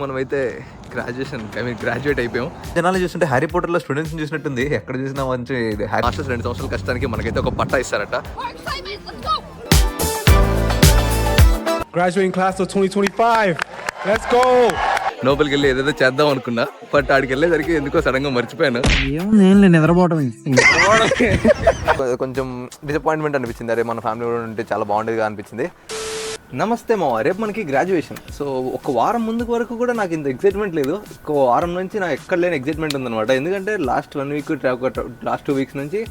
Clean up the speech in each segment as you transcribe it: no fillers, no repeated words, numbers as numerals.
మనమైతే గ్రాడ్యుయేట్ అయిపోయాం. జనాలు చూస్తుంటే హ్యారీ పాటర్ లో స్టూడెంట్స్ చూసినట్టుంది. ఎక్కడ చూసినా మంచి మాస్టర్స్ 2 సంవత్సరాల కష్టానికి మనకైతే ఒక పట్టా ఇస్తారట. Graduating class of 2025. Let's go. లోపలికి వెళ్ళి ఏదేదో చేద్దాం అనుకున్నా, బట్ ఆడికి వెళ్ళేసరికి ఎందుకో సడన్ గా మర్చిపోయాను. కొంచెం డిసప్పాయింట్మెంట్ అనిపించింది. అరే మన ఫ్యామిలీ కూడా ఉంటే చాలా బాగుండేదిగా అనిపించింది. నమస్తే మామ, రేపు మనకి గ్రాడ్యుయేషన్. సో ఒక వారం ముందు వరకు కూడా నాకు ఇంత ఎక్సైట్మెంట్ లేదు. ఒక వారం నుంచి నాకు ఎక్కడ లేని ఎక్సైట్మెంట్ ఉందన్నమాట. ఎందుకంటే లాస్ట్ 1 వీక్ లాస్ట్ 2 వీక్స్ నుంచి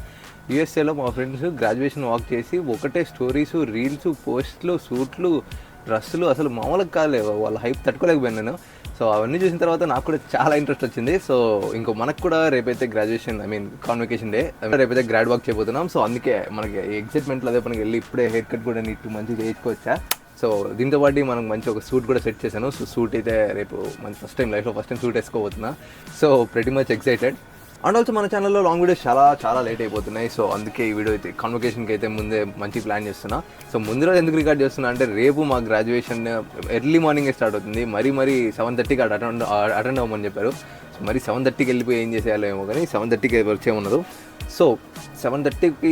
యూఎస్ఏలో మా ఫ్రెండ్స్ గ్రాడ్యుయేషన్ వాక్ చేసి ఒకటే స్టోరీస్, రీల్స్, పోస్ట్లు, సూట్లు, డ్రెస్సులు, అసలు మామూలుగా కాలేదు. వాళ్ళ హైప్ తట్టుకోలేకపోయాను నేను. సో అవన్నీ చూసిన తర్వాత నాకు కూడా చాలా ఇంట్రెస్ట్ వచ్చింది. సో ఇంకో మనకు కూడా రేపైతే గ్రాడ్యుయేషన్ కాన్వకేషన్ డే, రేపైతే గ్రాడ్ వాక్ చేయబోతున్నాం. సో అందుకే మనకి ఎక్సైట్మెంట్లో అదే మనకి వెళ్ళి ఇప్పుడే హెయిర్ కట్ కూడా నీట్ మంచిగా చేయించుకోవచ్చా. సో దీంతో పాటు మనకు మంచి ఒక సూట్ కూడా సెట్ చేశాను. సో సూట్ అయితే రేపు మంచి లైఫ్లో ఫస్ట్ టైం సూట్ వేసుకోబోతున్నా. So pretty much excited. And also మన ఛానల్లో లాంగ్ వీడియోస్ చాలా లేట్ అయిపోతున్నాయి. సో అందుకే ఈ వీడియో అయితే కాన్వకేషన్కి అయితే ముందే మంచి ప్లాన్ చేస్తున్నా. సో ముందు రోజు ఎందుకు రికార్డ్ చేస్తున్నా అంటే రేపు మా గ్రాడ్యుయేషన్ ఎర్లీ మార్నింగే స్టార్ట్ అవుతుంది. మరీ 7:30కి అటెండ్ అవ్వమని చెప్పారు. సో మరి 7:30కి వెళ్ళిపోయి ఏం చేసేయాలేమో కానీ 7:30కి వర్క్ చేయమన్నారు. సో 7:30కి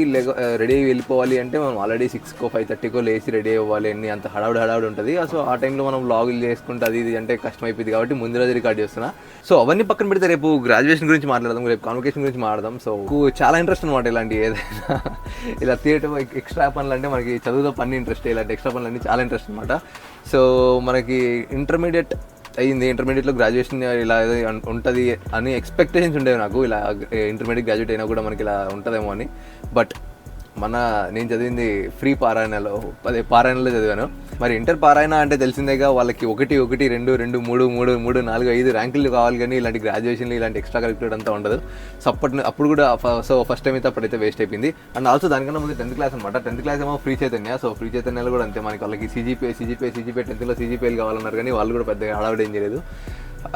రెడీ అయ్యి వెళ్ళిపోవాలి అంటే మనం ఆల్రెడీ 6కో 5:30కో లేచి రెడీ అవ్వాలి. అన్ని అంత హడావుడి ఉంటుంది. సో ఆ టైంలో మనం వ్లాగులు చేసుకుంటే అది అంటే కష్టం అయిపోయింది కాబట్టి ముందు రోజు రికార్డ్ చేస్తున్నా. సో అవన్నీ పక్కన పెడితే రేపు గ్రాడ్యుయేషన్ గురించి మాట్లాడదాం, రేపు కాన్వకేషన్ గురించి మాట్లాడదాం. సో చాలా ఇంట్రెస్ట్ అనమాట ఇలాంటి ఏదైనా ఇలా థియేటర్ ఎక్స్ట్రా పనులు అంటే మనకి చదువుతో పని ఇంట్రెస్ట్, ఇలాంటి ఎక్స్ట్రా పనులు అన్నీ చాలా ఇంట్రెస్ట్ అనమాట. సో మనకి ఇంటర్మీడియట్ అయ్యింది. ఇంటర్మీడియట్లో గ్రాడ్యుయేషన్ ఇలా ఉంటుంది అని ఎక్స్పెక్టేషన్స్ ఉండేవి నాకు. ఇలా ఇంటర్మీడియట్ గ్రాడ్యుయేట్ అయినా కూడా మనకి ఇలా ఉంటుందేమో అని. బట్ నేను చదివింది ఫ్రీ పారాయణలో చదివాను. మరి ఇంటర్ పారాయణ అంటే తెలిసిందేగా, వాళ్ళకి 1, 1, 2, 2, 3, 3, 3, 4, 5 ర్యాంకులు కావాలి. కానీ ఇలాంటి గ్రాడ్యుయేషన్లు ఇలాంటి ఎక్స్ట్రా కరిక్యులర్ అంతా ఉండదు. సో అప్పుడు కూడా ఫస్ట్ టైం అయితే అప్పుడైతే వేస్ట్ అయిపోయింది. అండ్ ఆల్సో దానికన్నా ముందు 10th క్లాస్ అనమాట. 10th క్లాస్ ఏమో ఫ్రీ చైతన్య. సో ఫ్రీ చైతన్యాలు కూడా అంతే, మనకి వాళ్ళకి సిజిపిఐ 10thలో సిజిపిఐలు కావాలన్నారు కానీ వాళ్ళు కూడా పెద్దగా హడావిడి ఏం చేయలేదు.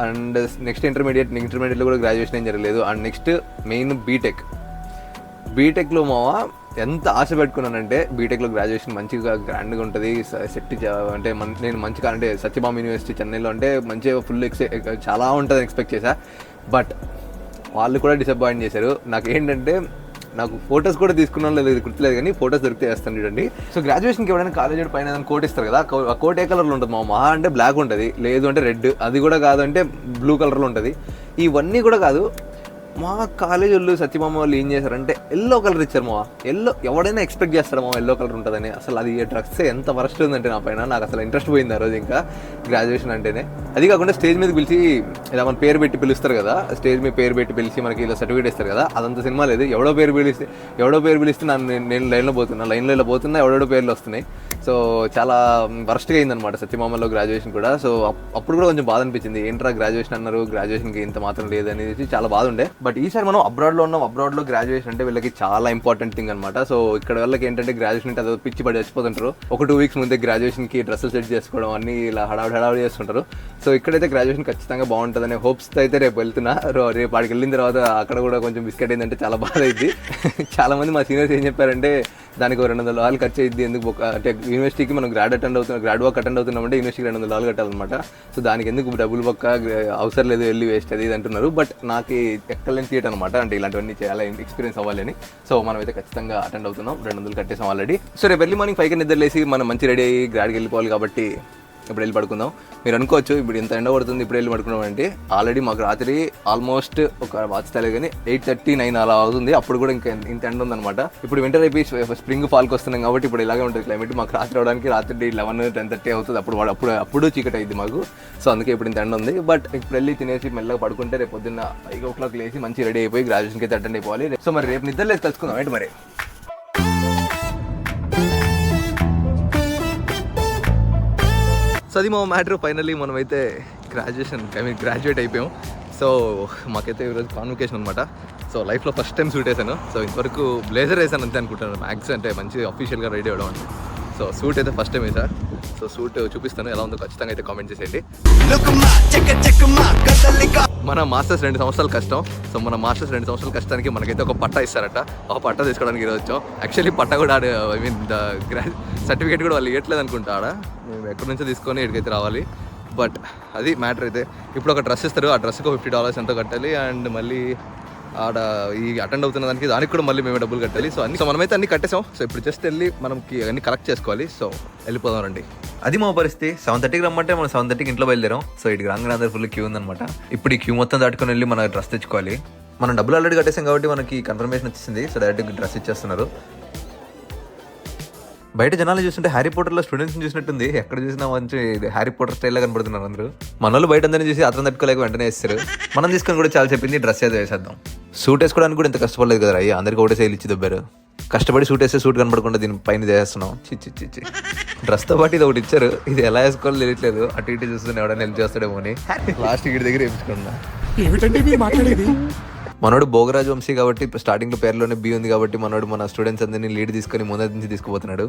అండ్ నెక్స్ట్ ఇంటర్మీడియట్లో కూడా గ్రాడ్యుయేషన్ ఏం జరగలేదు. అండ్ నెక్స్ట్ మెయిన్ బీటెక్లో మావా ఎంత ఆశ పెట్టుకున్నానంటే బీటెక్లో గ్రాడ్యుయేషన్ మంచిగా గ్రాండ్గా ఉంటుంది, సెట్ అంటే నేను మంచిగా అంటే సత్యభామ యూనివర్సిటీ చెన్నైలో అంటే మంచిగా ఫుల్ చాలా ఉంటుందని ఎక్స్పెక్ట్ చేశా. బట్ వాళ్ళు కూడా డిసప్పాయింట్ చేశారు. నాకు ఫొటోస్ కూడా తీసుకున్నాను లేదు గుర్తులేదు కానీ ఫొటోస్ దొరికితే వేస్తాను చూడండి. సో గ్రాడ్యుయేషన్కి ఎవరైనా కాలేజ్ పైన ఏదైనా కోట్ ఇస్తారు కదా, ఆ కోట్ ఏ కలర్లో ఉంటుంది మా అంటే బ్లాక్ ఉంటుంది, లేదు అంటే రెడ్, అది కూడా కాదు అంటే బ్లూ కలర్లో ఉంటుంది. ఇవన్నీ కూడా కాదు, మా కాలేజ్ వాళ్ళు సత్యమామ వాళ్ళు ఏం చేశారంటే ఎల్లో కలర్ ఇచ్చారు. ఎల్లో ఎవడైనా ఎక్స్పెక్ట్ చేస్తాడు ఎల్లో కలర్ ఉంటుందని. అసలు అది డ్రెస్ ఎంత వరస్ట్ ఉందంటే నా పైన నాకు అసలు ఇంట్రెస్ట్ పోయింది ఆ రోజు. ఇంకా గ్రాడ్యుయేషన్ అంటేనే అది కాకుండా స్టేజ్ మీద పిలిచి ఇలా మన పేరు పెట్టి పిలుస్తారు కదా, స్టేజ్ మీద పేరు పెట్టి పిలిచి మనకి ఇలా సర్టిఫికేట్ ఇస్తారు కదా, అదంతా సినిమా లేదు. ఎవడో పేరు పిలిస్తే నేను లైన్లో పోతున్నా ఎవడో పేర్లు వస్తున్నాయి. సో చాలా వరస్ట్గా అయిందనమాట సత్యమామలో గ్రాడ్యుయేషన్ కూడా. సో అప్పుడు కూడా కొంచెం బాధ అనిపించింది, ఏంట్రా గ్రాడ్యుయేషన్ అన్నారు, గ్రాడ్యుయేషన్కి ఇంత మాత్రం లేదనేది చాలా బాధ ఉండే. బట్ ఈసారి మనం అబ్రాడ్లో గ్రాడ్యుయేషన్ అంటే వీళ్ళకి చాలా ఇంపార్టెంట్ థింగ్ అనమాట. సో ఇక్కడ వాళ్ళకి ఏంటంటే గ్రాడ్యుయేషన్ అంటే అదో పిచ్చి పడి చచ్చిపోతుంటారు. ఒక 2 వీక్స్ ముందే గ్రాడ్యుయేషన్కి డ్రెస్సులు సెట్ చేసుకోవడం అన్ని ఇలా హడావిడి చేస్తుంటారు. సో ఇక్కడైతే గ్రాడ్యుయేషన్ ఖచ్చితంగా బాగుంటుందనే హోప్స్తో అయితే రేపు వెళ్తున్నా. రేపు ఆడికి వెళ్ళిన తర్వాత అక్కడ కూడా కొంచెం బిస్కెట్ అయిందంటే చాలా బాధ అయింది. చాలా మంది మా సీనియర్స్ ఏం చెప్పారంటే దానికి $200 ఖర్చు అయింది, ఎందుకు అంటే యూనివర్సిటీకి మనం గ్రాడ్ వాక్ అటెండ్ అవుతున్నామంటే యూనివర్సిటీకి $200 కట్టాలన్నమాట. సో దానికి ఎందుకు డబ్బులు పక్క అవసరం లేదు, వెళ్ళి వేస్ట్ అది అంటున్నారు. బట్ నాకు ఎక్కలేని థియేటర్ అనమాట, అంటే ఇలాంటివన్నీ చేయాలి, ఎక్స్పీరియన్స్ అవ్వాలని. సో మనం అయితే ఖచ్చితంగా అటెండ్ అవుతున్నాం, $200 కట్టేసాం ఆల్రెడీ. సో రేపు ఎర్లీ మార్నింగ్ 5కి నిద్రలేసి మనం మంచి రెడీ అయ్యి గ్రాడ్కి వెళ్ళిపోవాలి కాబట్టి ఇప్పుడు వెళ్ళి పడుకుందాం. మీరు అనుకోవచ్చు ఇప్పుడు ఇంత ఎండ పడుతుంది ఇప్పుడు వెళ్ళి పడుకున్నాం అంటే, ఆల్రెడీ మాకు రాత్రి ఆల్మోస్ట్ ఒక వాచ్ తెలియదు కానీ 8:30-9 అలా అవుతుంది. అప్పుడు కూడా ఇంకా ఇంత ఎండ ఉందన్నమాట. ఇప్పుడు వింటర్ అయిపోయి స్ప్రింగ్ ఫాల్కి వస్తున్నాం కాబట్టి ఇప్పుడు ఇలాగే ఉంటుంది క్లైమేట్. మాకు రాత్రి 11-10:30 అవుతుంది. అప్పుడు చీకటి అయింది మాకు. సో అందుకే ఇప్పుడు ఇంత ఎండ ఉంది. బట్ ఇప్పుడు వెళ్ళి తినేసి మెల్లగా పడుకుంటే రేపు పొద్దున్న 5 o'clock లేసి మంచి రెడీ అయిపోయి గ్రాడ్యుయేషన్కి అయితే అటెండ్ అయిపోవాలి. సో మరి రేపు నిద్ర లేసి తెలుసుకుందాం ఏంటి మరి. సో అది మా మ్యాటర్. ఫైనల్లీ మనమైతే గ్రాడ్యుయేట్ అయిపోయాం. సో మాకైతే ఈరోజు కాన్వకేషన్ అనమాట. సో లైఫ్లో ఫస్ట్ టైం సూట్ వేసాను. సో ఇంతవరకు బ్లేజర్ వేసాను అంతే అనుకుంటాను, మ్యాక్స్ అంటే మంచి అఫీషియల్గా రెడీ అవ్వడం అంటే. సో సూట్ అయితే ఫస్ట్ టైం వేసా. సో సూట్ చూపిస్తాను ఎలా ఉందో, ఖచ్చితంగా అయితే కామెంట్ చేసేయండి. మన మాస్టర్స్ 2 సంవత్సరాల కష్టం. సో మన మాస్టర్స్ 2 సంవత్సరాల కష్టానికి మనకైతే ఒక పట్టా ఇస్తారట. ఒక పట్టా తీసుకోవడానికి ఈరోజు వచ్చాం. యాక్చువల్లీ పట్టా కూడా సర్టిఫికేట్ కూడా వాళ్ళు ఇవ్వట్లేదు అనుకుంటా. మేము ఎక్కడి నుంచో తీసుకొని ఇక్కడికైతే రావాలి. బట్ అది మ్యాటర్ అయితే. ఇప్పుడు ఒక డ్రెస్ ఇస్తారు, ఆ డ్రెస్కి $50 ఎంతో కట్టాలి. అండ్ మళ్ళీ ఆడ ఈ అటెండ్ అవుతున్న దానికి కూడా మళ్ళీ మేమే డబ్బులు కట్టాలి. సో మనమైతే అన్ని కట్టేసాం. సో ఇప్పుడు జస్ట్ వెళ్ళి మనకి అన్ని కలెక్ట్ చేసుకోవాలి. సో వెళ్ళిపోదాం రండి. అది మా పరిస్థితి. 7:30కి రమ్మంటే మనం 7:30కి ఇంట్లో బయలుదేరాం. సో ఇటు రాగానే అందరు ఫుల్ క్యూ ఉందన్నమాట. ఇప్పుడు ఈ క్యూ మొత్తం దాటుకొని వెళ్ళి మన డ్రెస్ తెచ్చుకోవాలి. మనం డబ్బులు ఆల్రెడీ కట్టేసాం కాబట్టి మనకి కన్ఫర్మేషన్ వచ్చేసింది. సో డైరెక్ట్ డ్రెస్ ఇచ్చేస్తున్నారు. బయట జనాలు చూస్తుంటే హ్యారీ పోటర్లో స్టూడెంట్స్ని చూసినట్టుంది. ఎక్కడ చూసినా మంచి హ్యారీ పోటర్ స్టైల్లో కనబడుతున్నారు అందరూ. మన వాళ్ళు బయట అందరినీ చూసి అతను తట్టుకోలేక వెంటనే వేస్తారు. మనం తీసుకొని కూడా చాలా చెప్పింది డ్రెస్ ఏదో వేసేద్దాం. సూట్ వేసుకోవడానికి కూడా ఇంత కష్టపడలేదు కదా అయ్యా, అందరికీ ఒకటే సేల్ ఇచ్చి దొబ్బారు. కష్టపడి సూట్ వేస్తే సూట్ కనబడకుండా దీని పైన చేస్తున్నాం. చిచ్చి డ్రెస్తో పాటు ఇది ఒకటి ఇచ్చారు. ఇది ఎలా వేసుకోవాలో తెలియట్లేదు. అటు ఇటు చూస్తున్నా ఎవడైనా హెల్ప్ చేస్తాడేమో అని లాస్ట్ వీడి దగ్గర వేయించుకున్నా. మనోడు భోగరాజ్ వంశీ కాబట్టి స్టార్టింగ్ లో పేరులోనే బి ఉంది కాబట్టి మనోడు మన స్టూడెంట్స్ అందరినీ లీడ్ తీసుకొని ముందరి నుంచి తీసుకుపోతున్నాడు.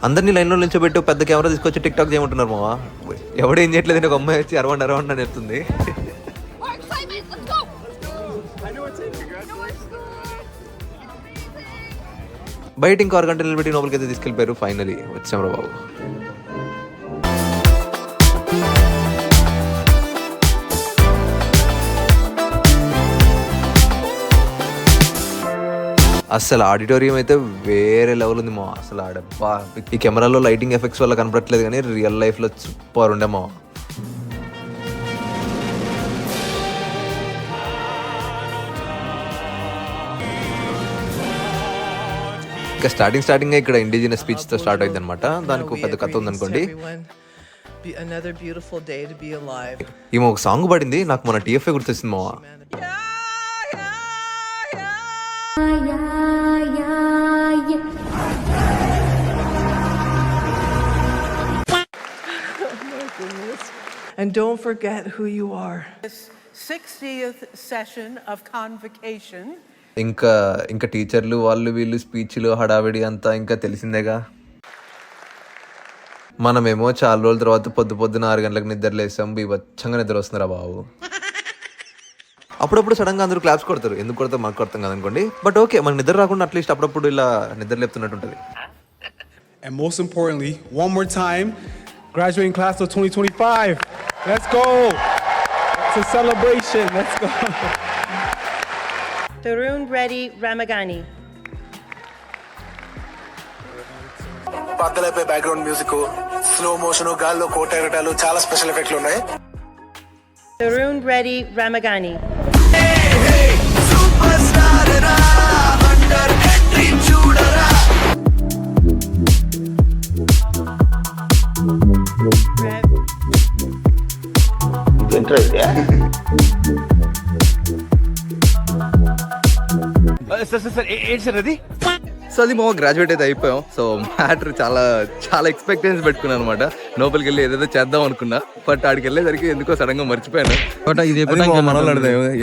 అందరినీ లైన్లో నిల్చోబెట్టి పెద్ద కెమెరా తీసుకొచ్చి టిక్ టాక్ చేయమంటున్నారు మావా. ఎవడు ఏం చేయట్లేదు, ఒక అమ్మాయి వచ్చి అరవండి అని చెప్తుంది. బయట ఇంకో 6 గంటలు నిలబెట్టి లోపలికి అయితే తీసుకెళ్ళిపోయారు. ఫైనలీ వచ్చాం రా బాబు. అసలు ఆడిటోరియం అయితే వేరే లెవెల్ ఉంది మా. అసలు ఆడబ్బా ఈ కెమెరాలో లైటింగ్ ఎఫెక్ట్స్ వల్ల కనపడట్లేదు కానీ రియల్ లైఫ్లో సూపర్ ఉండే మా. ఇంకా స్టార్టింగ్ ఇక్కడ ఇండిజినస్ స్పీచ్ తో స్టార్ట్ అయింది అనమాట. దానికి పెద్ద కథ ఉందనుకోండి. ఈమె ఒక సాంగ్ పడింది, నాకు మన TFA గుర్తొచ్చింది మావా. And don't forget who you are. This 60th session of convocation. ఇంకా టీచర్లు వాళ్ళు వీళ్ళు స్పీచ్లు హడావిడి అంతా ఇంకా తెలిసిందేగా. మనమేమో చాలా రోజుల తర్వాత పొద్దున 6 గంటలకు నిద్ర లేసాం. బీభత్సంగా నిద్ర వస్తున్నారా బాబు. అప్పుడప్పుడు సడన్గా అందరూ క్లాప్స్ కొడతారు. ఎందుకు కొడతారు మాకు అర్థం కాదనుకోండి. బట్ ఓకే, మన నిద్ర రాకుండా అట్లీస్ట్ అప్పుడప్పుడు ఇలా నిద్ర లేపుతున్నట్టు ఉంటుంది. And most importantly, one more time, graduating class of 2025. Let's go. It's a celebration. Let's go. Tarun Reddy Ramagani. పద్దలపై బ్యాక్గ్రౌండ్ మ్యూజిక్, స్లో మోషన్, గాల్లో కోట ఎగటాలు, చాలా స్పెషల్ ఎఫెక్ట్లు ఉన్నాయి. Tarun Reddy Ramagani. సో అది మా గ్రాడ్యుయేట్ అయితే అయిపోయాం. సో మ్యాటర్ చాలా ఎక్స్పెక్టేషన్స్ పెట్టుకున్నాను అనమాట. లోపలికి వెళ్ళి ఏదేదో చేద్దాం అనుకున్నా. బట్ ఆడికి వెళ్ళేసరికి ఎందుకో సడన్ గా మర్చిపోయాను.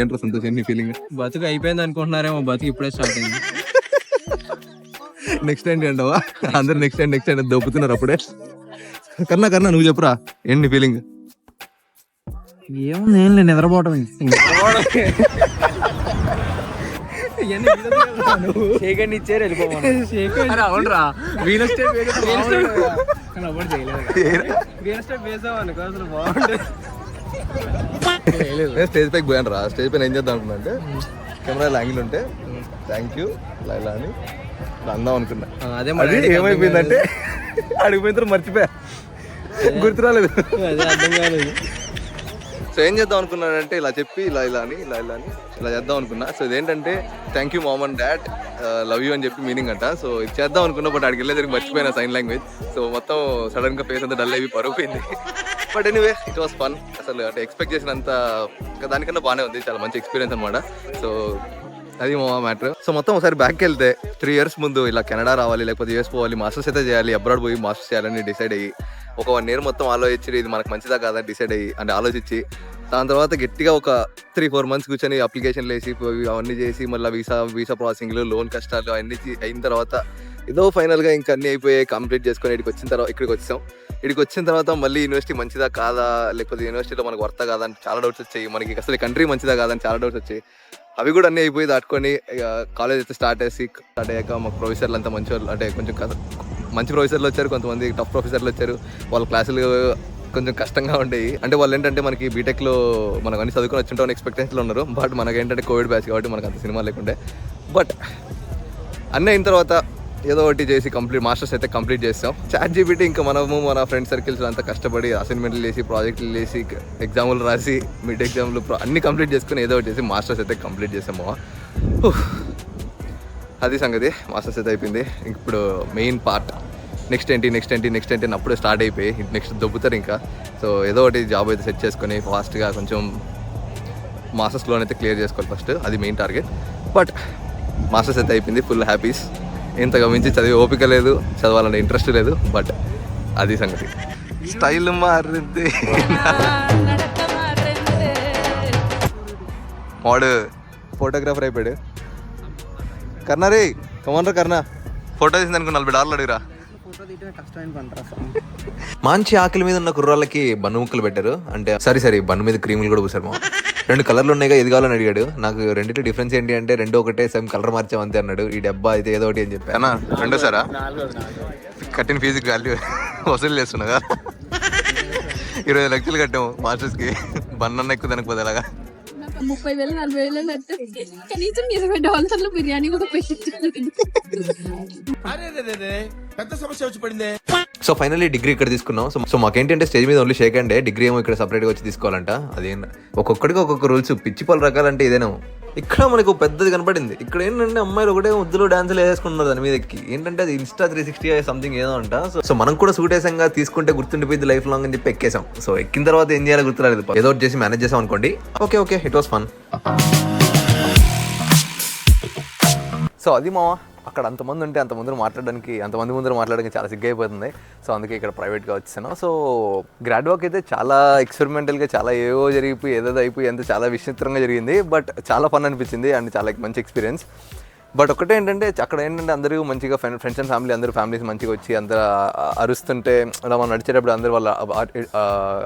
ఏంటో సంతోషం, నీ ఫీలింగ్? బతుకు అయిపోయింది అనుకుంటున్నారేమో, బతుకు ఇప్పుడే స్టార్ట్ అయింది. నెక్స్ట్ ఏంటి అంటావా? అందరు నెక్స్ట్ టైం దొబ్బుతున్నారు అప్పుడే. కన్నా నువ్వు చెప్పురా, ఏంటి ఫీలింగ్? ఏముంది, ఏం లేదు, నిద్రపోవటం. ఇచ్చారు వెళ్ళిపోవాలి. అవునరా, రియల్ ఎస్టేట్ వేసావు అనుకో, అసలు బాగుంటుంది. స్టేజ్ పైకి పోయాను రా. స్టేజ్ పైన ఏం చేద్దాం అనుకున్నా అంటే కెమెరా యాంగిల్ ఉంటే థ్యాంక్ యూ లైలా అని అందాం అనుకున్నా. అదే ఏమైపోయిందంటే అడిగిపోయిన తర్వాత మర్చిపోయా, గుర్తు రాలేదు. అర్థం కాలేదు. సో ఏం చేద్దాం అనుకున్నానంటే ఇలా చెప్పి ఇలా చేద్దాం అనుకున్నా. సో ఇదేంటంటే thank you mom and dad, love you అని చెప్పి మీనింగ్ అంట. సో ఇది చేద్దాం అనుకున్నా, బట్ అక్కడికి వెళ్ళేసరికి మర్చిపోయినా సైన్ లాంగ్వేజ్. సో మొత్తం సడన్ గా ఫేస్ అంతా డల్ అయిపోయి పరుగుపోయింది. But anyway it was fun. అసలు అంటే ఎక్స్పెక్ట్ చేసినంత దానికన్నా బాగానే ఉంది. చాలా మంచి ఎక్స్పీరియన్స్ అనమాట. సో అది మా మ్యాటర్. సో మొత్తం ఒకసారి బ్యాక్కి వెళ్తే 3 years ముందు ఇలా కెనడా రావాలి, లేకపోతే US పోవాలి, మాస్టర్స్ అయితే చేయాలి, అబ్రాడ్ పోయి మాస్టర్స్ చేయాలని డిసైడ్ అయ్యి ఒక 1 year మొత్తం ఆలోచించి ఇది మనకు మంచిదా కాదా డిసైడ్ అయ్యి అంటే ఆలోచించి దాని తర్వాత గట్టిగా ఒక 3-4 months కూర్చొని అప్లికేషన్లు వేసి అవన్నీ చేసి మళ్ళీ వీసా ప్రాసెసింగ్లు, లోన్ కష్టాలు అన్నీ అయిన తర్వాత ఏదో ఫైనల్గా ఇంకా అన్నీ అయిపోయాయి, కంప్లీట్ చేసుకొని ఇక్కడికి వచ్చిన తర్వాత మళ్ళీ యూనివర్సిటీ మంచిదా కాదా, లేకపోతే యూనివర్సిటీలో మనకు వర్తా కాదా అని చాలా డౌట్స్ వచ్చాయి. మనకి అసలు కంట్రీ మంచిదా కాదా అని చాలా డౌట్స్ వచ్చాయి. అవి కూడా అన్నీ అయిపోయి దాటుకొని కాలేజ్ అయితే స్టార్ట్ అయ్యాక మాకు ప్రొఫెసర్లు అంతా మంచి వాళ్ళు, అంటే కొంచెం మంచి ప్రొఫెసర్లు వచ్చారు, కొంతమంది టఫ్ ప్రొఫెసర్లు వచ్చారు. వాళ్ళ క్లాసులు కొంచెం కష్టంగా ఉండేవి. అంటే వాళ్ళు ఏంటంటే మనకి బీటెక్లో మనకు అన్ని చదువుకొని వచ్చింటామని ఎక్స్పెక్టేషన్లో ఉన్నారు. బట్ మనకి ఏంటంటే కోవిడ్ బ్యాచ్ కాబట్టి మనకు అంత సినిమా లేకుండే. బట్ అన్నీ అయిన తర్వాత ఏదో ఒకటి చేసి మాస్టర్స్ అయితే కంప్లీట్ చేస్తాం. ChatGPT ఇంకా మనము మన ఫ్రెండ్ సర్కిల్స్ అంతా కష్టపడి అసైన్మెంట్లు చేసి ప్రాజెక్టులు చేసి ఎగ్జాములు రాసి మిడ్ ఎగ్జామ్లు అన్నీ కంప్లీట్ చేసుకుని ఏదో ఒకటి చేసి మాస్టర్స్ అయితే కంప్లీట్ చేసాము. అది సంగతి. మాస్టర్స్ అయితే అయిపోయింది. ఇప్పుడు మెయిన్ పార్ట్ నెక్స్ట్ ఏంటి అప్పుడే స్టార్ట్ అయిపోయి నెక్స్ట్ దొబ్బుతారు ఇంకా. సో ఏదో ఒకటి జాబ్ అయితే సెట్ చేసుకొని ఫాస్ట్గా కొంచెం మాస్టర్స్ లోన్ అయితే క్లియర్ చేసుకోవాలి ఫస్ట్. అది మెయిన్ టార్గెట్. బట్ మాస్టర్స్ అయితే అయిపోయింది. Full happies. ఇంతగా మించి చదివే ఓపిక లేదు, చదవాలంటే ఇంట్రెస్ట్ లేదు. బట్ అది సంగతి. స్టైల్ మారింది. వాడు ఫోటోగ్రాఫర్ అయిపోయాడు. కర్ణ రే కమన్ రా కర్ణ. ఫోటో తీసింది అనుకో $40 అడిగిరా. మంచి ఆకలి మీద ఉన్న కుర్రాళ్ళకి బన్ను ముక్కలు పెట్టారు. అంటే సరే బన్ను మీద క్రీములు కూడా పూసారు. 2 కలర్లు ఉన్నాయిగా, ఏది కావాలని అడిగాడు. నాకు రెండింటి డిఫరెన్స్ ఏంటి అంటే 2 ఒకటే సేమ్ కలర్ మార్చాం అంతే అన్నాడు. ఈ డబ్బా అయితే ఏదో ఒకటి అని చెప్పాను. 2 సారా కట్టిన ఫీజుకి వాల్యూ వసూలు చేస్తున్నాగా. 20 లక్షలు కట్టాము మాస్టర్స్కి. బన్న ఎక్కువ తినకపోతే అలాగా. 30,000 40,000 అంటే కనీసం $20 బిర్యానీ కూడా పెట్టించారు. పెద్ద సమస్య వచ్చి పడింది. సో ఫైనల్లీ డిగ్రీ ఇక్కడ తీసుకున్నాం. సో మాకేంటంటే స్టేజ్ మీద ఓన్లీ షేక్ అండే, డిగ్రీ ఏమో ఇక్కడ సపరేట్గా వచ్చి తీసుకోవాలంట. అదేం ఒక్కొక్కడికి ఒక్కొక్క రూల్స్. పిచ్చి పలు రకాలంటే ఇదేనా. ఇక్కడ మనకు పెద్దది కనపడింది. ఇక్కడ ఏంటంటే అమ్మాయిలు ఒకటే ముద్దులు డాన్సులు వేసుకుంటున్నారు దాని మీద ఎక్కి. ఏంటంటే అది Insta 360 సంథింగ్ ఏదో అంట. సో మనం కూడా సూట్ వేసాంగా, తీసుకుంటే గుర్తుండిపోయింది లైఫ్ లాంగ్ అని చెప్పి ఎక్కేసాం. సో ఎక్కిన తర్వాత ఏం చేయాలో గుర్తురాలేదు. ఏదో ఒకటి చేసి మేనేజ్ చేసాం అనుకోండి. Okay it was fun. So అది మావా, అక్కడ అంతమంది ఉంటే అంతమంది ముందర మాట్లాడడానికి చాలా సిగ్గైపోతుంది. సో అందుకే ఇక్కడ ప్రైవేట్గా వచ్చాను. సో గ్రాడ్ వర్క్ అయితే చాలా ఎక్స్పెరిమెంటల్గా చాలా ఏవో జరిగిపోయి ఏదో అయిపోయి అంత చాలా విచిత్రంగా జరిగింది. బట్ చాలా ఫన్ అనిపించింది అండ్ చాలా మంచి ఎక్స్పీరియన్స్. బట్ ఒకటే ఏంటంటే అక్కడ ఏంటంటే అందరూ మంచిగా ఫ్రెండ్స్ అండ్ ఫ్యామిలీస్ మంచిగా వచ్చి అందరూ అరుస్తుంటే అలా మనం నడిచేటప్పుడు అందరూ వాళ్ళ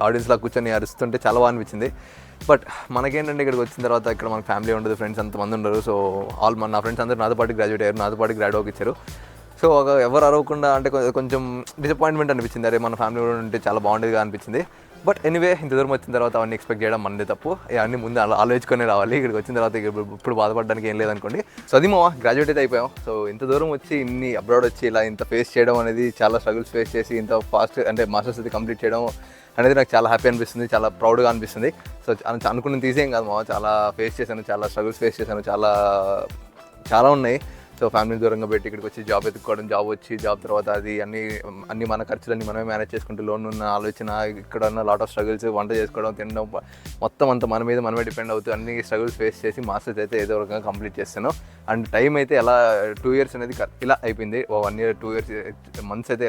ఆడియన్స్లా కూర్చొని అరుస్తుంటే చాలా బాగా అనిపించింది. బట్ మనకేంటంటే ఇక్కడికి వచ్చిన తర్వాత ఇక్కడ మనకు ఫ్యామిలీ ఉండదు, ఫ్రెండ్స్ అంతమంది ఉండరు. సో నా ఫ్రెండ్స్ అందరూ నాతో పాటు గ్రాడ్యుయేట్ అయ్యారు, నాతో పాటు గ్రాడ్ వర్క్ ఇచ్చారు. సో ఎవరు అరవకుండా అంటే కొంచెం డిసప్పాయింట్మెంట్ అనిపించింది. అరే మన ఫ్యామిలీ కూడా ఉంటే చాలా బాగుండేదిగా అనిపించింది. బట్ ఎనీవే ఇంత దూరం వచ్చిన తర్వాత అవన్నీ ఎక్స్పెక్ట్ చేయడం మనదే తప్పు. అవన్నీ ముందు ఆలోచించుకొని రావాలి. ఇక్కడికి వచ్చిన తర్వాత ఇప్పుడు బాధపడడానికి ఏం లేదనుకోండి. సో అది మా గ్రాడ్యుయేట్ అయితే అయిపోయాం. సో ఇంత దూరం వచ్చి ఇన్ని అబ్రాడ్ వచ్చి ఇలా ఇంత ఫేస్ చేయడం అనేది, చాలా స్ట్రగుల్స్ ఫేస్ చేసి ఇంత ఫాస్ట్ అంటే మాస్టర్స్ అయితే కంప్లీట్ చేయడం అనేది నాకు చాలా హ్యాపీ అనిపిస్తుంది, చాలా ప్రౌడ్గా అనిపిస్తుంది. సో అనుకున్న తీసేం కాదు మా, చాలా ఫేస్ చేశాను, చాలా స్ట్రగుల్స్ ఫేస్ చేశాను, చాలా ఉన్నాయి. సో ఫ్యామిలీ దూరంగా పెట్టి ఇక్కడికి వచ్చి జాబ్ ఎత్తుకోవడం, జాబ్ తర్వాత అది అన్ని మన ఖర్చులన్నీ మనమే మేనేజ్ చేసుకుంటూ, లోన్ ఉన్న ఆలోచన, ఇక్కడ ఉన్న లాట్ ఆఫ్ స్ట్రగుల్స్, వంట చేసుకోవడం, తినడం, మొత్తం అంతా మన మీద మనమే డిపెండ్ అవుతూ అన్ని స్ట్రగుల్స్ ఫేస్ చేసి మాస్టర్స్ అయితే ఏదో రకంగా కంప్లీట్ చేస్తాను. అండ్ టైం అయితే ఎలా 2 years అనేది ఇలా అయిపోయింది. 1 year 2 years మంత్స్ అయితే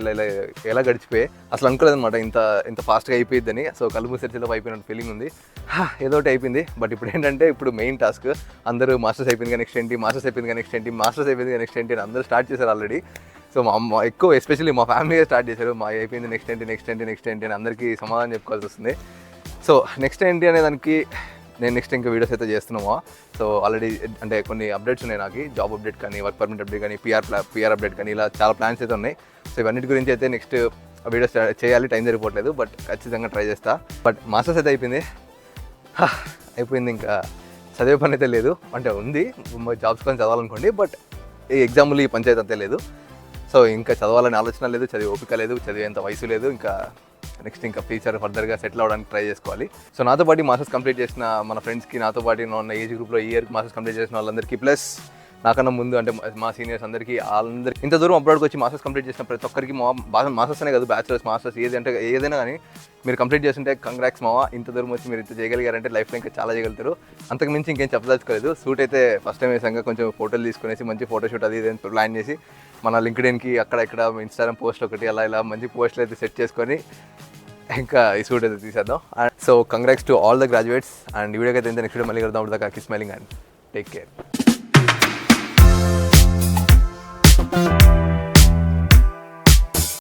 ఎలా గడిచిపోయాయి అసలు అనుకోలేదు అనమాట ఇంత ఫాస్ట్గా అయిపోయిద్దని. సో కళ్ళు మూసేలా అయిపోయిన ఫీలింగ్ ఉంది. ఏదో ఒకటి అయిపోయింది. బట్ ఇప్పుడు ఏంటంటే ఇప్పుడు మెయిన్ టాస్క్ అందరూ మాస్టర్స్ అయిపోయింది నెక్స్ట్ ఏంటి అని అందరూ స్టార్ట్ చేశారు ఆల్రెడీ. సో మా అమ్మ ఎక్కువ ఎస్పెషల్లీ మా ఫ్యామిలీగా స్టార్ట్ చేశారు. అయిపోయింది నెక్స్ట్ ఏంటి అని అందరికీ సమాధానం చెప్పుకోవాల్సి వస్తుంది. సో నెక్స్ట్ ఏంటి అనే దానికి నేను నెక్స్ట్ ఇంకా వీడియోస్ అయితే చేస్తున్నామా. సో ఆల్రెడీ అంటే కొన్ని అప్డేట్స్ ఉన్నాయి నాకు, జాబ్ అప్డేట్ కానీ, వర్క్ పర్మిట్ అప్డేట్ కానీ, పిఆర్ అప్డేట్ కానీ, ఇలా చాలా ప్లాన్స్ అయితే ఉన్నాయి. సో ఇవన్నిటి గురించి అయితే నెక్స్ట్ వీడియోస్ చేయాలి, టైం సరిపోవట్లేదు. బట్ ఖచ్చితంగా ట్రై చేస్తా. బట్ మాస్టర్స్ అయితే అయిపోయింది. ఇంకా చదివే పని అయితే లేదు. అంటే ఉంది, జాబ్స్ కోసం చదవాలనుకోండి. బట్ ఈ ఎగ్జాంపుల్ ఈ పంచాయతీ అంతే లేదు. సో ఇంకా చదవాలని ఆలోచన లేదు, చదివే ఓపిక లేదు, చదివేంత వయసు లేదు. నెక్స్ట్ ఇంకా ఫ్యూచర్ ఫర్దర్గా సెటిల్ అవ్వడానికి ట్రై చేసుకోవాలి. సో నాతో పాటు మాస్టర్స్ కంప్లీట్ చేసిన మన ఫ్రెండ్స్కి, నాతో పాటు ఉన్న ఏజ్ గ్రూప్లో ఈ ఇయర్కి మాస్టర్స్ కంప్లీట్ చేసిన వాళ్ళందరికీ, ప్లస్ నాకన్నా ముందు అంటే మా సీనియర్స్ అందరికీ, వాళ్ళందరికీ, ఇంత దూరం అబ్రాడ్కి వచ్చి మాస్టర్స్ కంప్లీట్ చేసిన ప్రతి ఒక్కరికి మాస్టర్స్ అనే కాదు, బ్యాచిలర్స్, మాస్టర్స్ ఏదైనా కానీ మీరు కంప్లీట్ చేస్తుంటే కంగ్రాట్స్ మావా. ఇంత దూరం వచ్చి మీరు ఇంత చేయగలిగారంటే లైఫ్లో ఇంకా చాలా చేయగలుగుతారు. అంతకు మించి ఇంకేం చెప్పదలుచుకోలేదు. షూట్ అయితే ఫస్ట్ టైం వేసాక కొంచెం ఫోటోలు తీసుకునేసి మంచి ఫోటోషూట్ అది ఇది ప్లాన్ చేసి మన లింక్డ్ఇన్కి అక్కడ ఇక్కడ ఇన్స్టాగ్రామ్ పోస్ట్ ఒకటి ఇలా మంచి పోస్టులు అయితే సెట్ చేసుకొని ఇంకా ఈ షూట్ అయితే తీసేద్దాం. So congrats to all the graduates. And వీడియోకి అయితే నెక్స్ట్ వీడియో మళ్ళీ కలుద్దాం. దాకా keep smiling and take care.